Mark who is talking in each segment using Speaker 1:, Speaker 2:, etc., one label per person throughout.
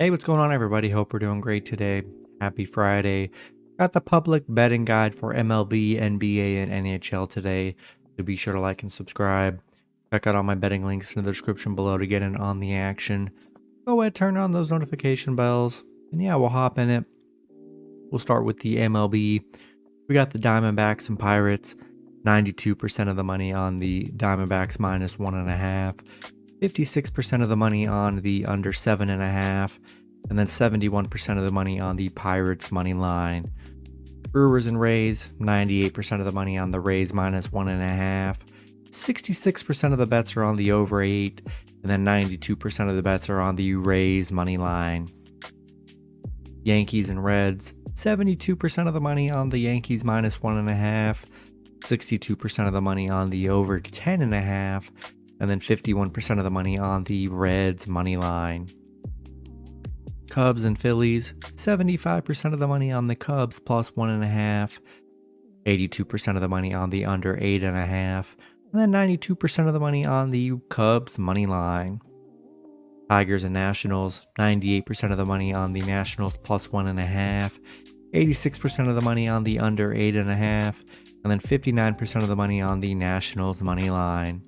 Speaker 1: Hey, what's going on, everybody? Hope we're doing great today. Happy Friday. Got the public betting guide for MLB, NBA, and NHL today. So be sure to like and subscribe. Check out all my betting links in the description below to get in on the action. Go ahead, turn on those notification bells. And yeah, we'll hop in it. We'll start with the MLB. We got the Diamondbacks and Pirates. 92% of the money on the Diamondbacks minus 1.5. 56% of the money on the under 7.5, and then 71% of the money on the Pirates money line. Brewers and Rays, 98% of the money on the Rays minus 1.5. 66% of the bets are on the over 8, and then 92% of the bets are on the Rays money line. Yankees and Reds, 72% of the money on the Yankees minus 1.5. 62% of the money on the over 10.5. And then 51% of the money on the Reds money line. Cubs and Phillies, 75% of the money on the Cubs plus 1.5, 82% of the money on the under 8.5, and then 92% of the money on the Cubs money line. Tigers and Nationals, 98% of the money on the Nationals plus 1.5, 86% of the money on the under 8.5, and then 59% of the money on the Nationals money line.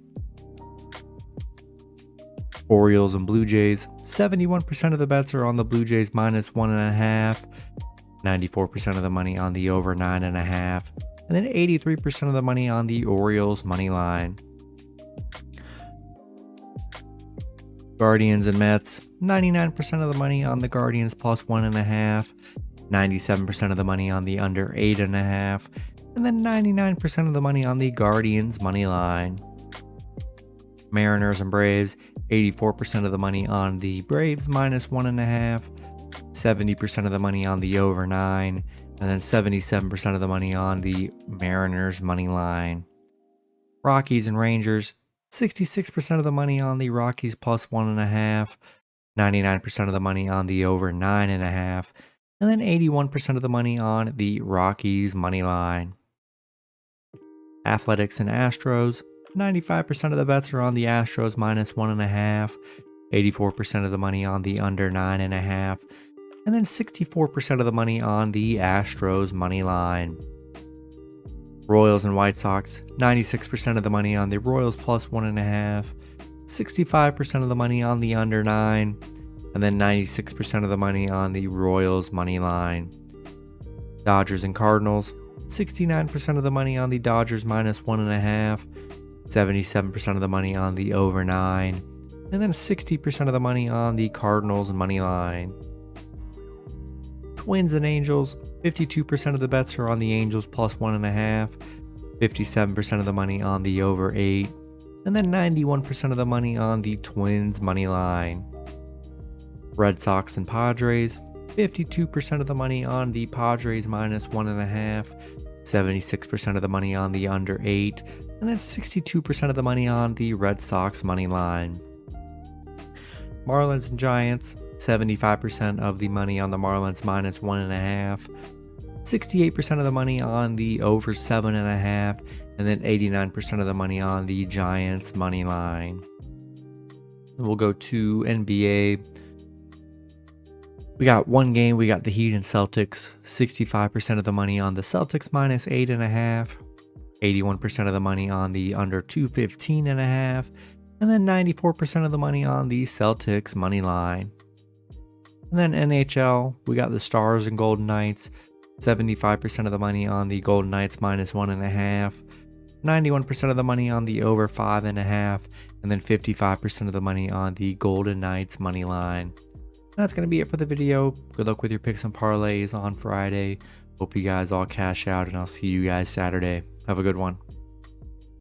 Speaker 1: Orioles and Blue Jays, 71% of the bets are on the Blue Jays minus 1.5, 94% of the money on the over 9.5, and then 83% of the money on the Orioles money line. Guardians and Mets, 99% of the money on the Guardians plus 1.5, 97% of the money on the under 8.5, and then 99% of the money on the Guardians money line. Mariners and Braves, 84% of the money on the Braves minus 1.5, 70% of the money on the over 9, and then 77% of the money on the Mariners money line. Rockies and Rangers, 66% of the money on the Rockies plus 1.5, 99% of the money on the over 9.5, and then 81% of the money on the Rockies money line. Athletics and Astros, 95% of the bets are on the Astros minus 1.5, 84% of the money on the under 9.5, and then 64% of the money on the Astros money line. Royals and White Sox, 96% of the money on the Royals plus 1.5, 65% of the money on the under 9, and then 96% of the money on the Royals money line. Dodgers and Cardinals, 69% of the money on the Dodgers minus 1.5, 77% of the money on the over 9, and then 60% of the money on the Cardinals money line. Twins and Angels, 52% of the bets are on the Angels plus 1.5, 57% of the money on the over 8, and then 91% of the money on the Twins money line. Red Sox and Padres, 52% of the money on the Padres minus 1.5, 76% of the money on the under 8, and then 62% of the money on the Red Sox money line. Marlins and Giants, 75% of the money on the Marlins minus 1.5, 68% of the money on the over 7.5, and then 89% of the money on the Giants money line. We'll go to NBA. We got one game. We got the Heat and Celtics. 65% of the money on the Celtics minus 8.5, 81% of the money on the under 215.5, and then 94% of the money on the Celtics money line. And then NHL, we got the Stars and Golden Knights. 75% of the money on the Golden Knights minus 1.5, 91% of the money on the over 5.5, and then 55% of the money on the Golden Knights money line. That's going to be it for the video. Good luck with your picks and parlays on Friday. Hope you guys all cash out, and I'll see you guys Saturday. Have a good one.